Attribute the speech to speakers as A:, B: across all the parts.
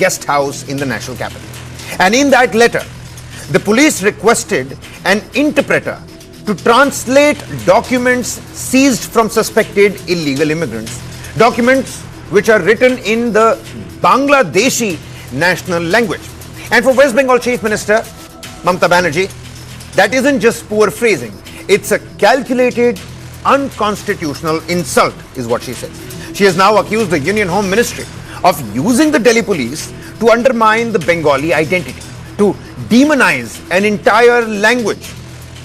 A: guest house in the national capital. And in that letter, the police requested an interpreter to translate documents seized from suspected illegal immigrants. Documents which are written in the Bangladeshi national language. And for West Bengal Chief Minister Mamata Banerjee, that isn't just poor phrasing. It's a calculated, unconstitutional insult, is what she says. She has now accused the Union Home Ministry of using the Delhi police to undermine the Bengali identity, to demonize an entire language,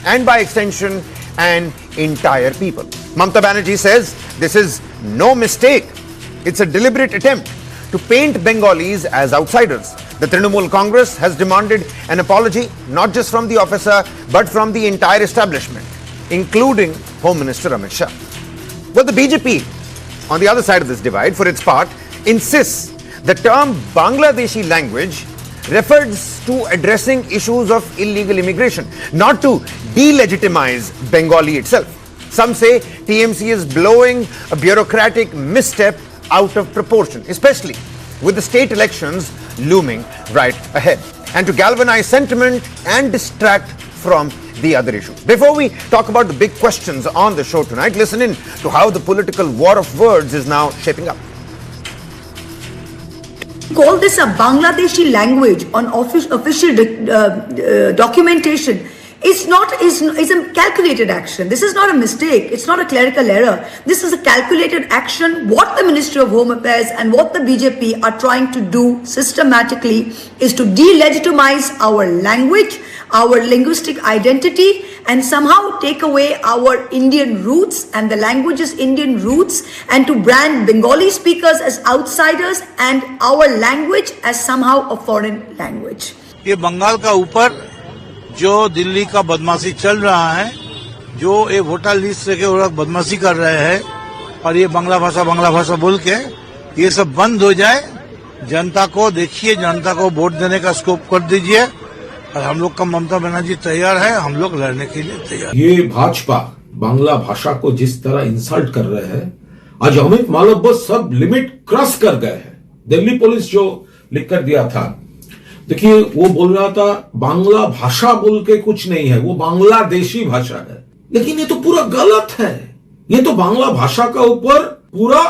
A: and by extension, an entire people. Mamata Banerjee says this is no mistake. It's a deliberate attempt to paint Bengalis as outsiders. The Trinamool Congress has demanded an apology, not just from the officer, but from the entire establishment, including Home Minister Amit Shah. But the BJP, on the other side of this divide, for its part, insists the term Bangladeshi language refers to addressing issues of illegal immigration, not to delegitimize Bengali itself. Some say TMC is blowing a bureaucratic misstep out of proportion, especially with the state elections looming right ahead, and to galvanize sentiment and distract from the other issues. Before we talk about the big questions on the show tonight, listen in to how the political war of words is now shaping up.
B: Call this a Bangladeshi language on official documentation is a calculated action. This is not a mistake. It's not a clerical error. This is a calculated action. What the Ministry of Home Affairs and what the BJP are trying to do systematically is to delegitimize our language, our linguistic identity, and somehow take away our Indian roots and the language's Indian roots, and to brand Bengali speakers as outsiders and our language as somehow a foreign language.
C: ये बंगाल का ऊपर जो दिल्ली का बदमाशी चल रहा है, जो ये वोटर लिस्ट से के लोग बदमाशी कर रहे हैं और ये बांग्ला भाषा बोल के ये सब बंद हो जाए, जनता को देखिए, जनता को वोट देने का स्कोप कर दीजिए, और हम लोग का ममता बनर्जी तैयार है, हम लोग लड़ने के लिए तैयार।
D: ये भाजपा बांग्ला भाषा को जिस तरह इंसल्ट कर रहे हैं, आज अमित मालव्य सब लिमिट क्रॉस कर गए हैं। दिल्ली पुलिस जो लिख कर दिया था, देखिए वो बोल रहा था बांग्ला भाषा बोल के कुछ नहीं है, वो बांग्लादेशी भाषा है, लेकिन ये तो पूरा गलत है। ये तो बांग्ला भाषा का ऊपर पूरा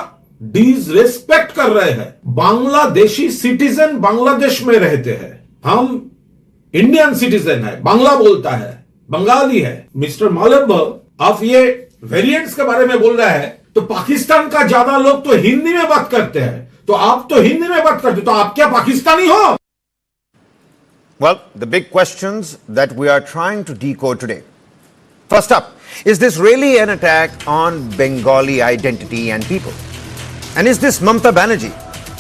D: डिसरेस्पेक्ट कर रहे हैं। बांग्लादेशी सिटीजन बांग्लादेश में रहते हैं, हम इंडियन सिटीजन है, बांग्ला बोलता है, बंगाली है। मिस्टर मालव्य, आप ये वेरिएंट्स के बारे में बोल रहे हैं, तो पाकिस्तान का ज्यादा लोग तो हिंदी में बात करते हैं, तो आप तो हिंदी में बात करते, तो आप क्या पाकिस्तानी हो?
A: Well, the big questions that we are trying to decode today. First up, is this really an attack on Bengali identity and people? And is this Mamata Banerjee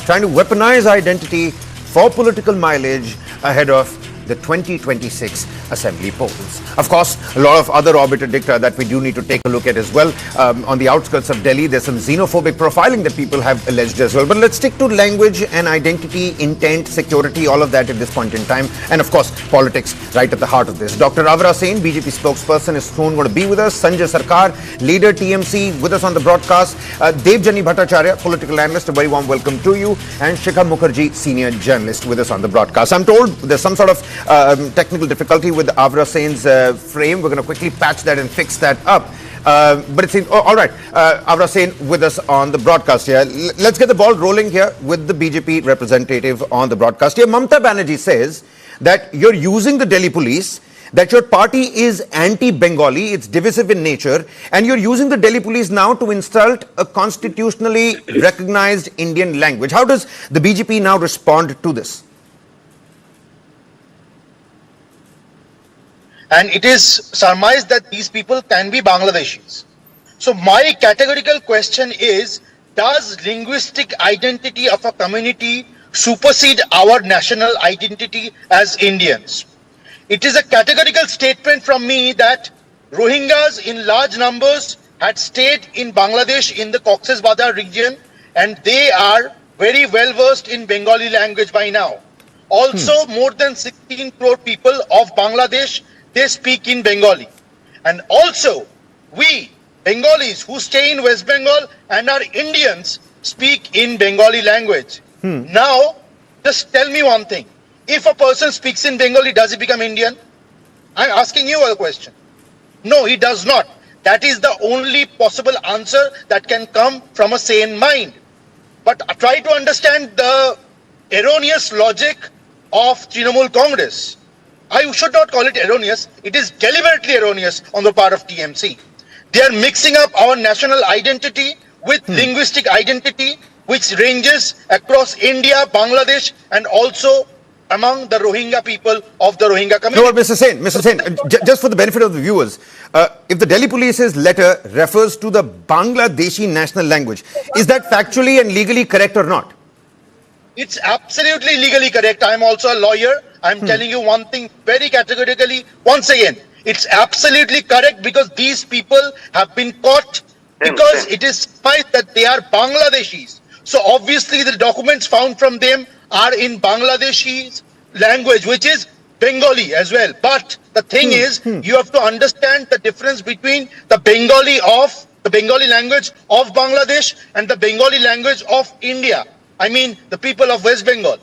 A: trying to weaponize identity for political mileage ahead of the 2026 assembly polls? Of course, a lot of other obiter dicta that we do need to take a look at as well. On the outskirts of Delhi, there's some xenophobic profiling that people have alleged as well. But let's stick to language and identity, intent, security, all of that at this point in time. And of course, politics right at the heart of this. Dr. Avra Sen, BJP spokesperson, is soon going to be with us. Sanjay Sarkar, leader TMC, with us on the broadcast. Devjani Bhattacharya, political analyst, a very warm welcome to you. And Shikha Mukherjee, senior journalist, with us on the broadcast. I'm told there's some sort of technical difficulty with Avra Sen's frame. We're going to quickly patch that and fix that up. But it seems, all right, Avra Sen with us on the broadcast here. Let's get the ball rolling here with the BJP representative on the broadcast here. Mamata Banerjee says that you're using the Delhi police, that your party is anti-Bengali, it's divisive in nature, and you're using the Delhi police now to insult a constitutionally recognized Indian language. How does the BJP now respond to this?
E: And it is surmised that these people can be Bangladeshis. So my categorical question is, does linguistic identity of a community supersede our national identity as Indians? It is a categorical statement from me that Rohingyas in large numbers had stayed in Bangladesh in the Cox's Bazar region, and they are very well versed in Bengali language by now. Also, more than 16 crore people of Bangladesh, they speak in Bengali. And also, we Bengalis who stay in West Bengal and are Indians speak in Bengali language. Now, just tell me one thing. If a person speaks in Bengali, does he become Indian? I'm asking you a question. No, he does not. That is the only possible answer that can come from a sane mind. But try to understand the erroneous logic of Trinamool Congress. I should not call it erroneous. It is deliberately erroneous on the part of TMC. They are mixing up our national identity with linguistic identity, which ranges across India, Bangladesh, and also among the Rohingya people of the Rohingya community.
A: No, Mr. Sen, just for the benefit of the viewers, if the Delhi Police's letter refers to the Bangladeshi national language, is that factually and legally correct or not?
E: It's absolutely legally correct. I'm also a lawyer. I'm telling you one thing very categorically. Once again, it's absolutely correct because these people have been caught because it is spied that they are Bangladeshis. So obviously the documents found from them are in Bangladeshi language, which is Bengali as well. But the thing is, you have to understand the difference between the Bengali language of Bangladesh and the Bengali language of India. I mean, the people of West Bengal.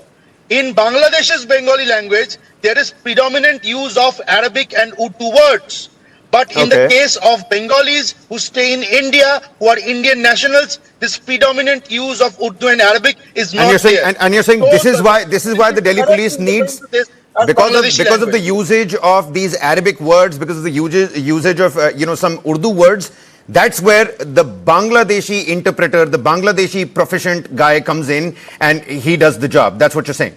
E: In Bangladesh's Bengali language, there is predominant use of Arabic and Urdu words. But in the case of Bengalis who stay in India, who are Indian nationals, this predominant use of Urdu and Arabic is not there.
A: And you're saying this is why the Delhi police needs, because of the usage of these Arabic words, because of the usage of some Urdu words, that's where the Bangladeshi interpreter, the Bangladeshi proficient guy comes in and he does the job. That's what you're saying.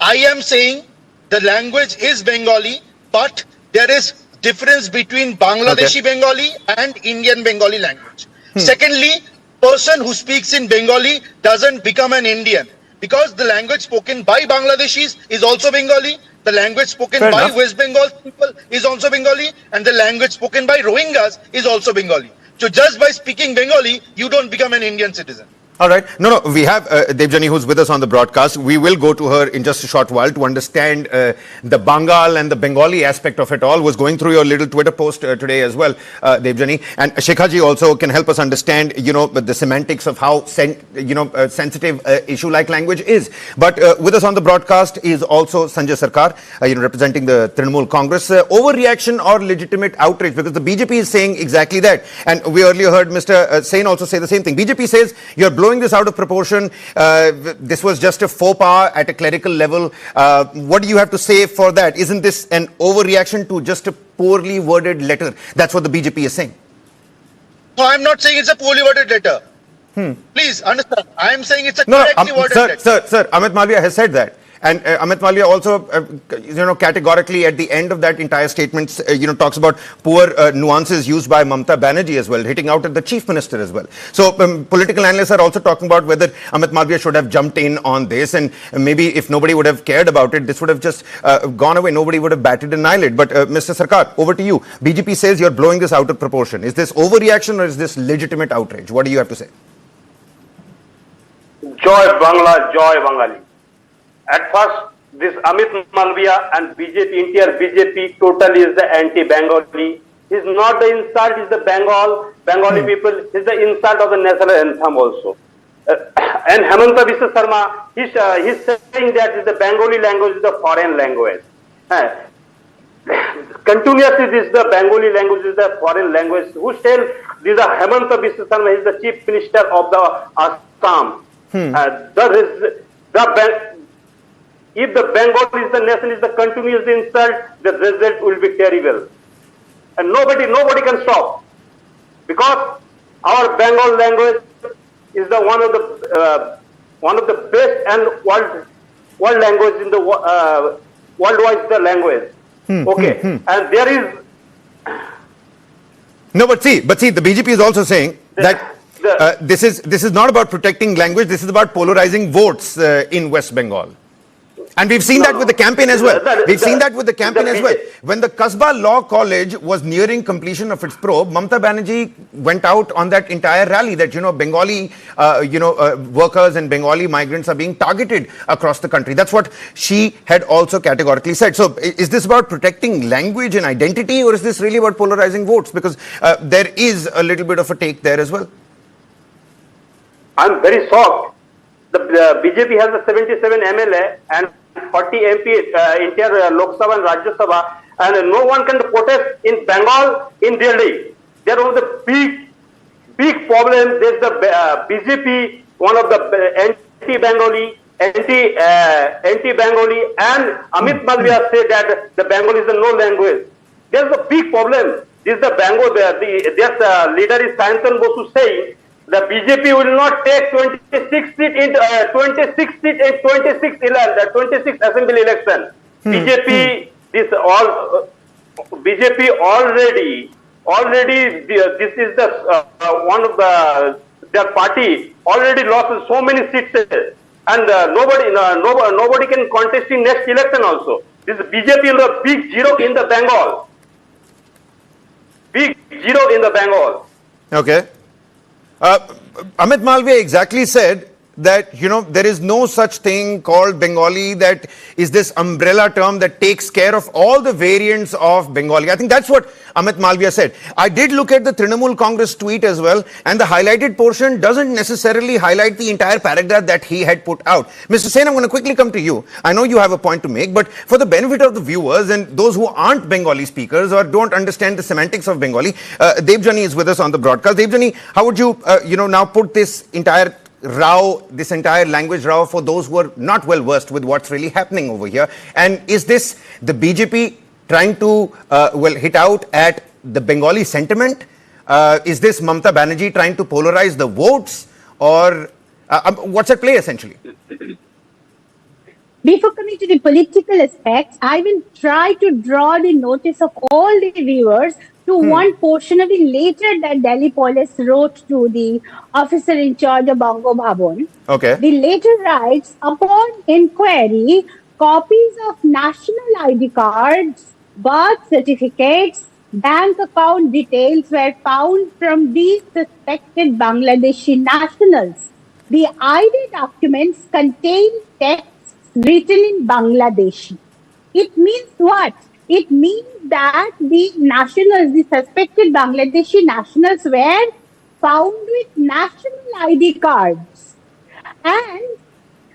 E: I am saying the language is Bengali, but there is difference between Bangladeshi Bengali and Indian Bengali language. Secondly, person who speaks in Bengali doesn't become an Indian because the language spoken by Bangladeshis is also Bengali. The language spoken by West Bengal people is also Bengali, and the language spoken by Rohingyas is also Bengali. So just by speaking Bengali, you don't become an Indian citizen.
A: All right. No, we have Devjani who's with us on the broadcast. We will go to her in just a short while to understand the Bengal and the Bengali aspect of it all. Was going through your little Twitter post today as well, Devjani. And Shekhaji also can help us understand, the semantics of how, sensitive issue like language is. But with us on the broadcast is also Sanjay Sarkar, representing the Trinamool Congress. Overreaction or legitimate outrage? Because the BJP is saying exactly that. And we earlier heard Mr. Sen also say the same thing. BJP says you're blowing this out of proportion. This was just a faux pas at a clerical level. What do you have to say for that? Isn't this an overreaction to just a poorly worded letter? That's what the BJP is saying.
E: No, I'm not saying it's a poorly worded letter. Please understand. I am saying it's a correctly worded letter.
A: Sir, Amit Malviya has said that. And Amit Malviya also, categorically at the end of that entire statement, talks about poor nuances used by Mamata Banerjee as well, hitting out at the chief minister as well. So political analysts are also talking about whether Amit Malviya should have jumped in on this, and maybe if nobody would have cared about it, this would have just gone away. Nobody would have batted an eyelid. But Mr. Sarkar, over to you. BJP says you're blowing this out of proportion. Is this overreaction or is this legitimate outrage? What do you have to say?
F: Joy Bangla, joy Bengali. At first, this Amit Malviya and BJP, entire BJP totally is the anti-Bengali. He's not the insult, he's the Bengali people, he's the insult of the national anthem also. And Hemanta Biswa Sarma, he's saying that the Bengali language is the foreign language. Continuously, this the Bengali language is the foreign language. Who tell this Hemanta Biswa Sarma is the chief minister of the Assam. If the Bengal is the nation is the continuous insult, the result will be terrible. And nobody can stop. Because our Bengal language is the one of the best and world language in the worldwide the language. And there is
A: no, but see, the BJP is also saying that this is not about protecting language. This is about polarizing votes in West Bengal. And we've seen that with the campaign as well. When the Kasbah Law College was nearing completion of its probe, Mamata Banerjee went out on that entire rally that, Bengali, workers and Bengali migrants are being targeted across the country. That's what she had also categorically said. So is this about protecting language and identity, or is this really about polarizing votes? Because there is a little bit of a take there as well.
F: I'm very shocked the BJP has a 77 MLA and 40 MP entire Lok Sabha and Rajya Sabha, and no one can protest in Bengal, in Delhi. There was a big problem. There's the BJP, one of the anti-Bengali, anti-Bengali, and Amit Malviya said that the Bengali is a no language. There's a big problem. This is the Bengal. This leader is Sayantan Bosu saying the BJP will not take 26 seat in 26 assembly election. BJP this all BJP already this is the one of their party already lost so many seats, and nobody can contest in next election also. This BJP is a big zero in the Bengal. Big zero in the Bengal.
A: Okay. Amit Malviya exactly said that, there is no such thing called Bengali, that is this umbrella term that takes care of all the variants of Bengali. I think that's what Amit Malviya said. I did look at the Trinamool Congress tweet as well, and the highlighted portion doesn't necessarily highlight the entire paragraph that he had put out. Mr. Sen, I'm going to quickly come to you. I know you have a point to make, but for the benefit of the viewers and those who aren't Bengali speakers or don't understand the semantics of Bengali, Debjani is with us on the broadcast. Debjani, how would you, now put this entire language row for those who are not well versed with what's really happening over here? And is this the BJP trying to hit out at the Bengali sentiment? Is this Mamata Banerjee trying to polarize the votes, or what's at play essentially?
G: Before coming to the political aspects, I will try to draw the notice of all the viewers to one portion of the letter that Delhi police wrote to the officer in charge of Bango Bhavan.
A: Okay.
G: The letter writes, upon inquiry, copies of national ID cards, birth certificates, bank account details were found from these suspected Bangladeshi nationals. The ID documents contain texts written in Bangladeshi. It means what? It means that the nationals, the suspected Bangladeshi nationals, were found with national ID cards, and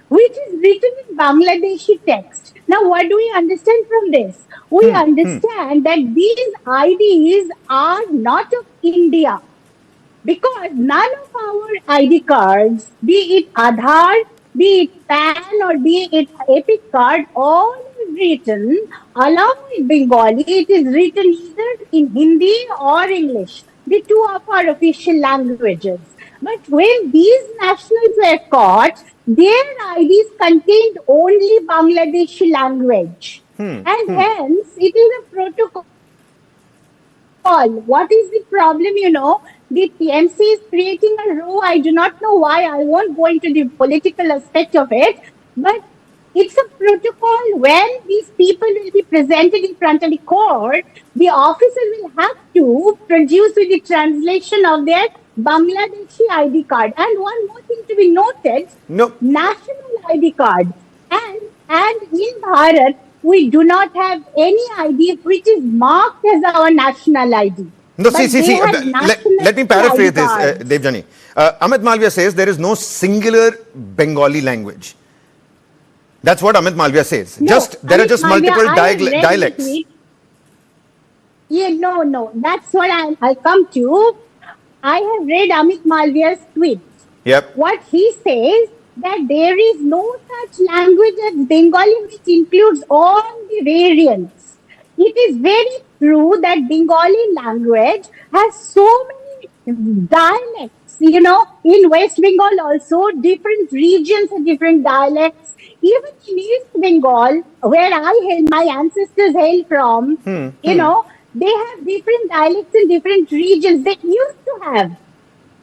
G: which is written in Bangladeshi text. Now, what do we understand from this? We understand that these IDs are not of India, because none of our ID cards, be it Aadhaar, be it PAN, or be it EPIC card, all is written along with Bengali. It is written either in Hindi or English, the two of our official languages. But when these nationals were caught, their IDs contained only Bangladeshi language. And hence, it is a protocol. What is the problem? The TMC is creating a row. I do not know why. I won't go into the political aspect of it. But it's a protocol. When these people will be presented in front of the court, the officer will have to produce with the translation of their Bangladeshi ID card. And one more thing to be noted, national ID card. And in Bharat, we do not have any ID which is marked as our national ID.
A: No, let me paraphrase this, Debjani. Amit Malviya says there is no singular Bengali language. That's what Amit Malviya says.
G: No,
A: there are just multiple dialects.
G: No. That's what I'll come to. I have read Amit Malviya's tweet.
A: Yep.
G: What he says, that there is no such language as Bengali which includes all the variants. It is very true that Bengali language has so many dialects. In West Bengal also, different regions have different dialects. Even in East Bengal, where my ancestors hail from, they have different dialects in different regions. They used to have.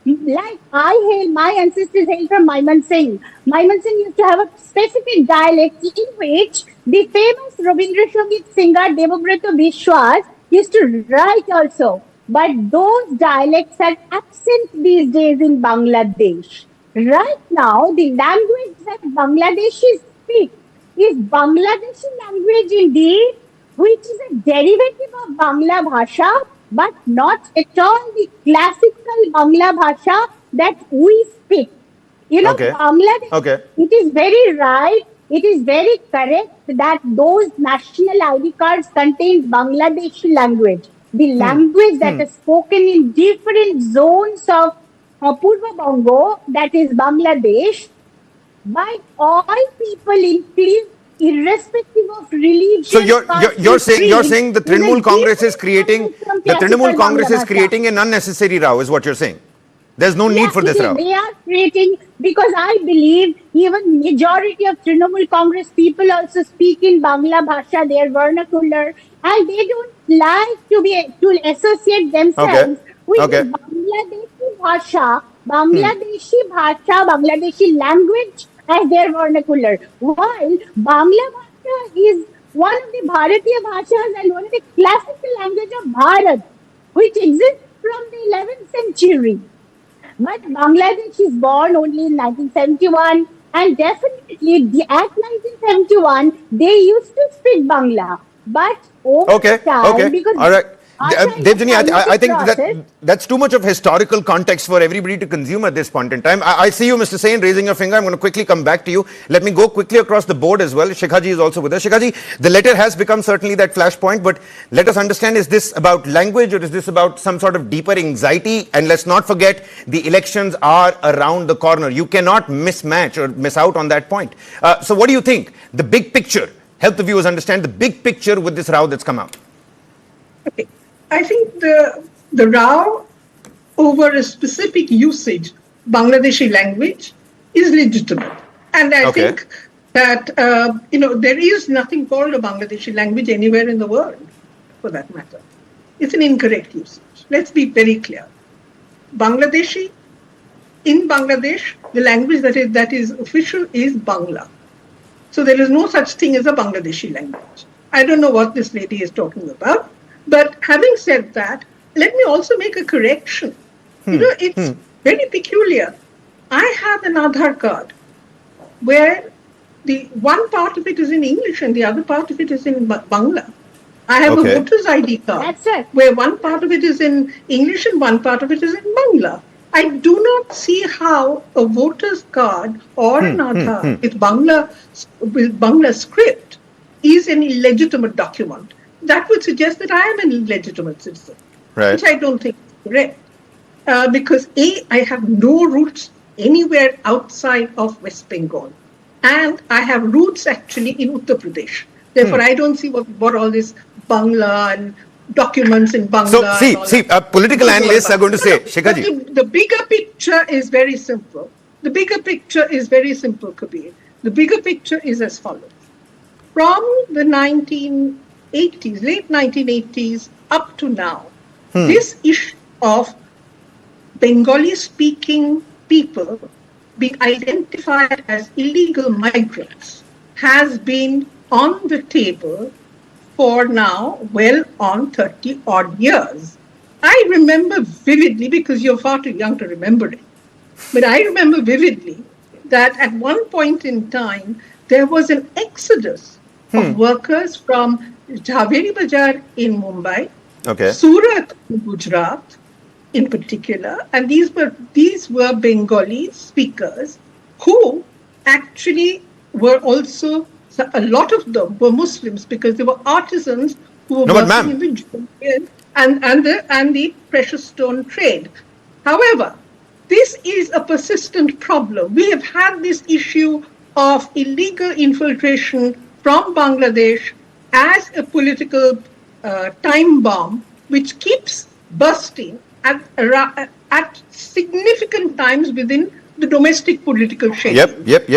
G: Like my ancestors hail from Maimansingh. Maimansingh used to have a specific dialect in which the famous Rabindra Sangeet singer Debabrata Bishwas used to write also. But those dialects are absent these days in Bangladesh. Right now, the language that Bangladeshis speak is Bangladeshi language indeed, which is a derivative of Bangla Bhasha, but not at all the classical Bangla Bhasha that we speak. You know,
A: Okay.
G: Bangladesh,
A: Okay.
G: it is very right, it is very correct that those national ID cards contain Bangladeshi language, the language that is spoken in different zones of Purva Bongo, that is Bangladesh, by all people, irrespective of
A: So
G: religion, caste, or
A: you're
G: creed,
A: saying the
G: is a
A: Trinamool Congress is
G: different
A: creating
G: language from classical Bangla Bhasha.
A: an unnecessary row, is what you're saying. There's no need
G: Yeah,
A: for
G: it
A: this
G: is.
A: row.
G: They are creating, because I believe even majority of Trinamool Congress people also speak in Bangla Bhasha, their vernacular, and they don't like to associate
A: Okay.
G: themselves with
A: Okay.
G: the Bangladeshi Bhasha, Bangladeshi language as their vernacular. While Bangla Bhasha is one of the Bharatiya Bhashas and one of the classical language of Bharat, which exists from the 11th century. But Bangladesh is born only in 1971, and definitely at 1971 they used to speak Bangla. But over
A: Okay,
G: time,
A: okay,
G: because
A: all right.
G: Bhasha is a
A: Devjani, I
G: phonetic
A: think
G: process.
A: that's too much of historical context for everybody to consume at this point in time. I see you, Mr. Sain, raising your finger. I'm going to quickly come back to you. Let me go quickly across the board as well. Shikhaji is also with us. Shikhaji, the letter has become certainly that flashpoint, but let us understand, is this about language or is this about some sort of deeper anxiety? And let's not forget, the elections are around the corner. You cannot mismatch or miss out on that point. So what do you think? The big picture, help the viewers understand the big picture with this row that's come out.
H: Okay. I think the row over a specific usage, Bangladeshi language, is legitimate. And I think that, there is nothing called a Bangladeshi language anywhere in the world, for that matter. It's an incorrect usage. Let's be very clear. Bangladeshi, in Bangladesh, the language that is official is Bangla. So there is no such thing as a Bangladeshi language. I don't know what this lady is talking about. But having said that, let me also make a correction. It's very peculiar. I have an Aadhaar card where the one part of it is in English and the other part of it is in Bangla. I have a voter's ID card
G: That's it.
H: where one part of it is in English and one part of it is in Bangla. I do not see how a voter's card or an Aadhaar with Bangla script is an illegitimate document. That would suggest that I am an illegitimate citizen, which I don't think is correct. Because I have no roots anywhere outside of West Bengal. And I have roots actually in Uttar Pradesh. Therefore, I don't see what all this Bangla and documents in Bangla.
A: So, political analysts are going to say, Shikhaji.
H: The bigger picture is very simple. The bigger picture is very simple, Kabir. The bigger picture is as follows. From the late 1980s up to now, this issue of Bengali-speaking people being identified as illegal migrants has been on the table for now well on 30 odd years. I remember vividly, because you're far too young to remember it, but I remember vividly that at one point in time, there was an exodus of workers from Javeri Bazaar in Mumbai, Surat in Gujarat in particular, and these were Bengali speakers who actually were also, a lot of them were Muslims because they were artisans who were working in the jewelry and the precious stone trade. However, this is a persistent problem. We have had this issue of illegal infiltration from Bangladesh as a political time bomb, which keeps bursting at significant times within the domestic political schedule.
A: Yep.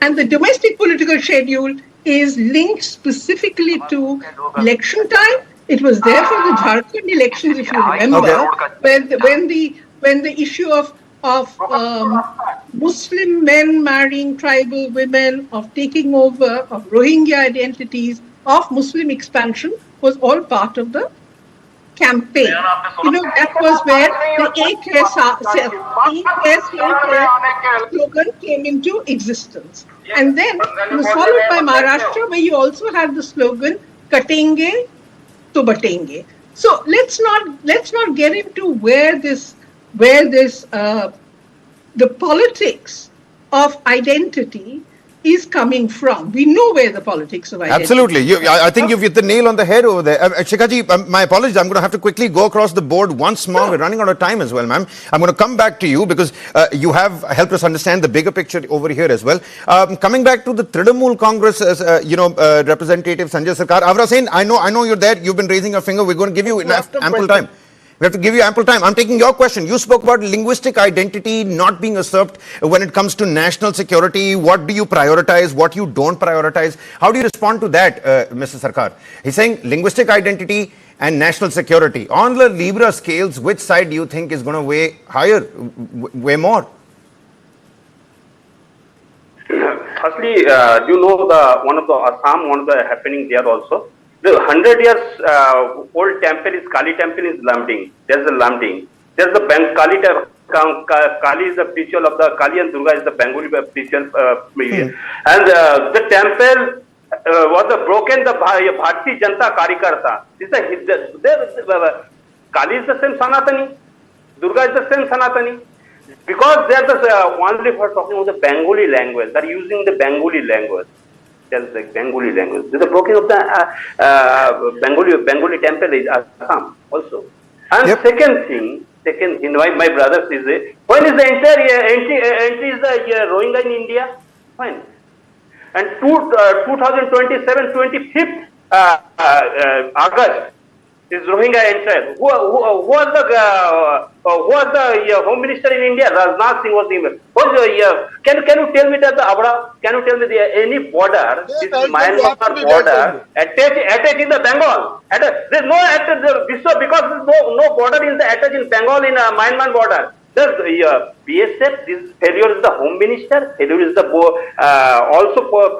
H: And the domestic political schedule is linked specifically to election time. It was there for the Jharkhand elections, if you remember, when the issue of Muslim men marrying tribal women, of taking over, of Rohingya identities, of Muslim expansion was all part of the campaign. That was where the AKS slogan came into existence. And then it was followed by Maharashtra, where you also had the slogan, Katenge to Batenge. So let's not get into where the politics of identity is coming from. We know where the politics of identity.
A: Absolutely. I think you've hit the nail on the head over there. Shikhaji, my apologies. I'm going to have to quickly go across the board once more. We're running out of time as well, ma'am. I'm going to come back to you because you have helped us understand the bigger picture over here as well. Coming back to the Trinamool Congress, Representative Sanjay Sarkar. Avra Sen, I know you're there. You've been raising your finger. We're going to give you ample time. We have to give you ample time. I'm taking your question. You spoke about linguistic identity not being usurped when it comes to national security. What do you prioritize? What you don't prioritize? How do you respond to that, Mr. Sarkar? He's saying linguistic identity and national security. On the Libra scales, which side do you think is going to weigh higher, weigh more?
F: Firstly, you know one of the happening there also. The 100 years old temple is Kali temple is Lamding. There's the Lamding. There's the Kali. Kali is the preacher of the Kali and Durga is the Bengali preacher. And the temple was broken. The Bharti Janta Karyakarta. Kali is the same Sanatani. Durga is the same Sanatani. Because they are the only for talking about the Bengali language. They are using the Bengali language. The Bengali language. This is the broken of the Bengali temple is Assam also. And second thing, my brother says, when is the entry is the Rohingya in India? Fine. And 2027, 25th August is Rohingya entry. Who was the Home Minister in India? Rajnath Singh was the. Can you tell me that can you tell me any border, this Myanmar border, attached in the Bengal? There is no because no border is attached in Bengal in Myanmar border. The BSF, this failure is the Home Minister, failure is the also for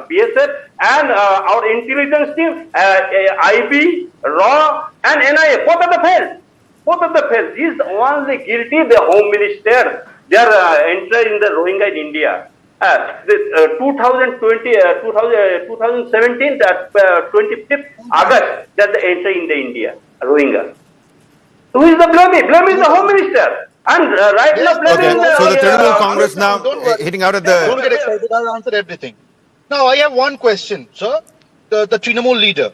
F: BSF and our intelligence team, IB, RAW and NIA, both of the failed. Both of the failed. He is only guilty, the Home Minister. They are entering in the Rohingya in India. 2017, that 25th August, that the entry in the India, Rohingya. Who is the blame? Blame is the Home Minister. And right now,
A: okay. So the Trinamool Congress now hitting out at the.
E: Don't get excited. I'll answer everything. Now I have one question, sir. The Trinamool leader.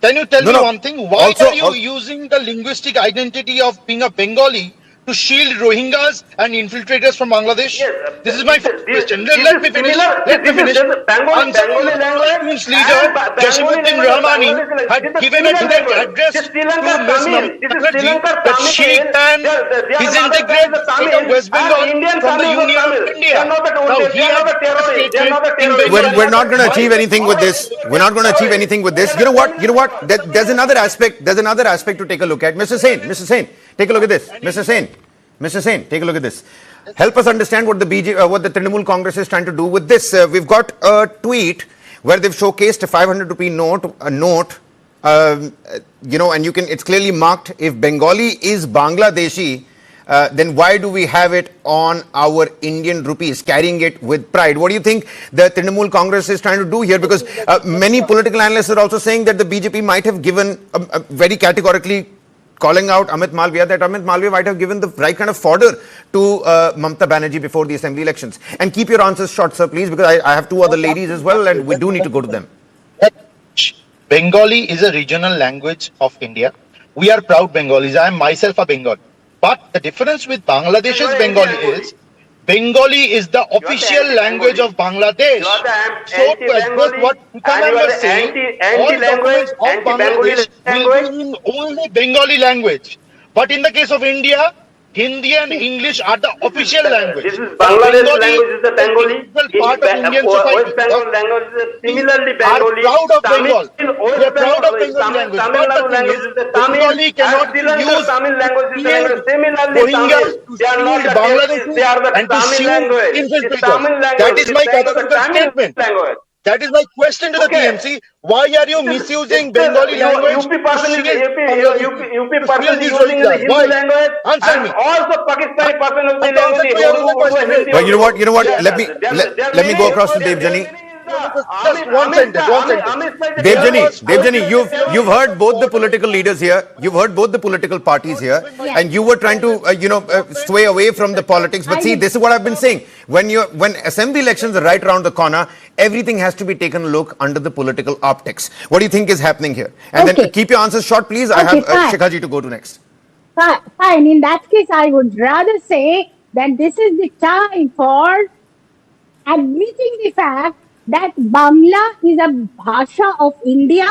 E: Can you tell me one thing? Why are you using the linguistic identity of being a Bengali to shield Rohingyas and infiltrators from Bangladesh?
F: Yes,
E: this is my first question. Let me finish. Bengali language leader Jasmuddin Rahmani had given a direct address to Ms. Mamata Banerjee that she can disintegrate the state of West Bengal from the Union of India. Now he has
A: We're not going to achieve anything with this. We're not going to achieve anything with this. You know what? There's another aspect. There's another aspect to take a look at. Mr. Sain, take a look at this. Mr. Sain, take a look at this. Help us understand what the Trinamool Congress is trying to do with this. We've got a tweet where they've showcased a 500 rupee note, and it's clearly marked. If Bengali is Bangladeshi, then why do we have it on our Indian rupees, carrying it with pride? What do you think the Trinamool Congress is trying to do here? Because many political analysts are also saying that the BJP might have given very categorically calling out Amit Malviya, that Amit Malviya might have given the right kind of fodder to Mamata Banerjee before the assembly elections. And keep your answers short, sir, please, because I have two other ladies as well, and we do need to go to them.
E: Bengali is a regional language of India. We are proud Bengalis. I am myself a Bengali. But the difference with Bangladesh's Bengali is Bengali is the official language of Bangladesh. So to address what Pitaman was saying, all documents of Bangladesh will be in only Bengali language. But in the case of India, Hindi and English are the official language.
F: This is Bangladesh language is the Bengali.
E: Part of Indian society.
F: West Bengal language is similarly Bengali.
E: Are proud of Bengal. We are proud of Bengali language.
F: Tamil Nadu language is the Tamil.
E: Bengali cannot use
F: Tamil language is the language. Similarly
E: Rohingyas
F: Tamil. They are not the
E: Bangladeshi
F: they are the
E: and to
F: Tamil
E: shield
F: language.
E: infiltrators. That is my categorical statement. That is my question to the TMC. Why are you misusing Bengali language?
F: UP person is using the Hindi language.
E: Answer me.
F: Also Pakistani person is the language.
A: But you know what? Let me go across to Devjani.
E: Just one sentence, one sentence.
A: Devjani, you've heard both the political leaders here. You've heard both the political parties here, and you were trying to sway away from the politics. But see, this is what I've been saying. When assembly elections are right around the corner, everything has to be taken a look under the political optics. What do you think is happening here? And then keep your answers short, please. I have Shikhaji to go to next.
G: Fine. In that case, I would rather say that this is the time for admitting the fact that Bangla is a bhasha of India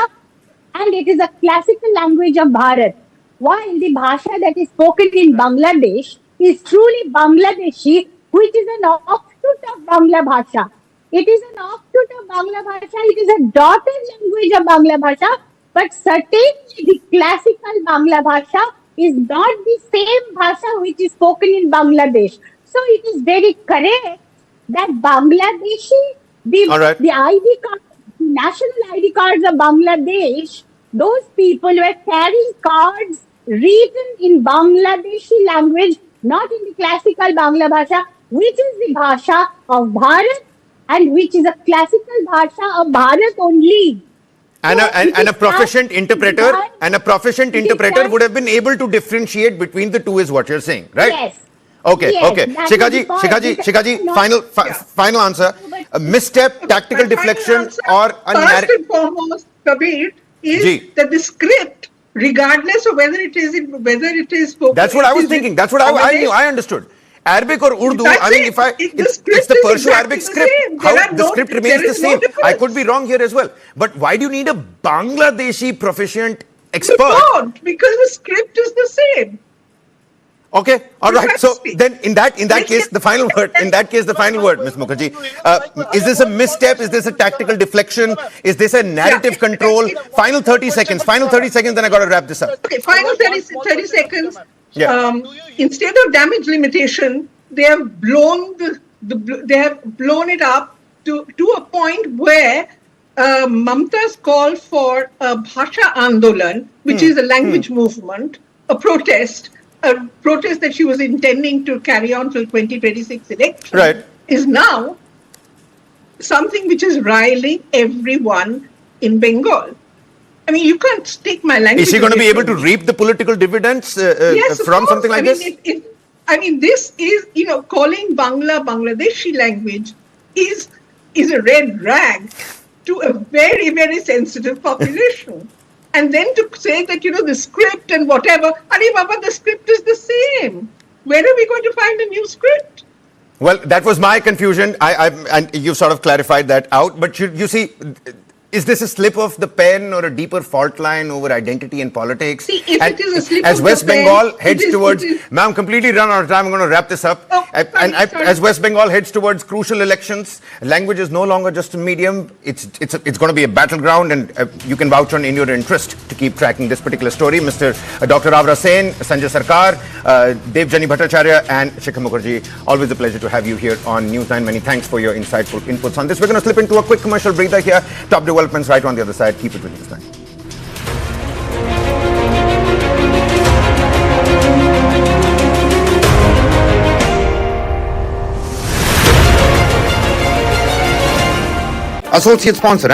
G: and it is a classical language of Bharat. While the bhasha that is spoken in Bangladesh is truly Bangladeshi, which is an offshoot of Bangla bhasha. It is an offshoot of Bangla bhasha. It is a daughter language of Bangla bhasha, but certainly the classical Bangla bhasha is not the same bhasha which is spoken in Bangladesh. So it is very correct that Bangladeshi, the ID card, the national ID cards of Bangladesh, those people were carrying cards written in Bangladeshi language, not in the classical Bangla bhasha, which is the bhasha of Bharat and which is a classical bhasha of Bharat only.
A: And a proficient interpreter would have been able to differentiate between the two, is what you're saying, right?
G: Yes.
A: Okay.
G: Yes,
A: Shikhaji, final answer. A misstep, tactical deflection, or a
H: first and foremost, Kabir, is that the script, regardless of whether it is spoken.
A: That's what I was thinking. That's what I knew. I understood. Arabic or Urdu, it's the Perso-Arabic script. How the script remains the same. I could be wrong here as well. But why do you need a Bangladeshi proficient expert?
H: You don't, because the script is the same.
A: Okay, all right. So then, in that case, the final word. In that case, the final word, Ms. Mukherjee. Is this a misstep? Is this a tactical deflection? Is this a narrative control? Final 30 seconds. Final 30 seconds. Then I got to wrap this up.
H: Okay, final 30 seconds. Yeah. Instead of damage limitation, they have blown it up to a point where Mamata's call for a Bhasha Andolan, which is a language movement, a protest that she was intending to carry on till 2026 election, is now something which is riling everyone in Bengal. I mean, you can't take my language.
A: Is she going to be able to reap the political dividends from something like this?
H: This is, calling Bangladeshi language is a red rag to a very, very sensitive population. And then to say that, the script and whatever, the script is the same. Where are we going to find a new script?
A: Well, that was my confusion. And you sort of clarified that out. But you see, is this a slip of the pen or a deeper fault line over identity and politics?
H: See, if it is a slip
A: as
H: of
A: West
H: the pen,
A: Bengal heads towards, ma'am, completely run out of time. I'm going to wrap this up. As West Bengal heads towards crucial elections, language is no longer just a medium. It's going to be a battleground, and you can vouch on in your interest to keep tracking this particular story. Mr. Dr. Avra Sen, Sanjay Sarkar, Devjani Bhattacharya, and Shikha Mukherjee. Always a pleasure to have you here on Newsline. Many thanks for your insightful inputs on this. We're going to slip into a quick commercial breather here. Top developments right on the other side. Keep it with Newsline. Associate sponsor.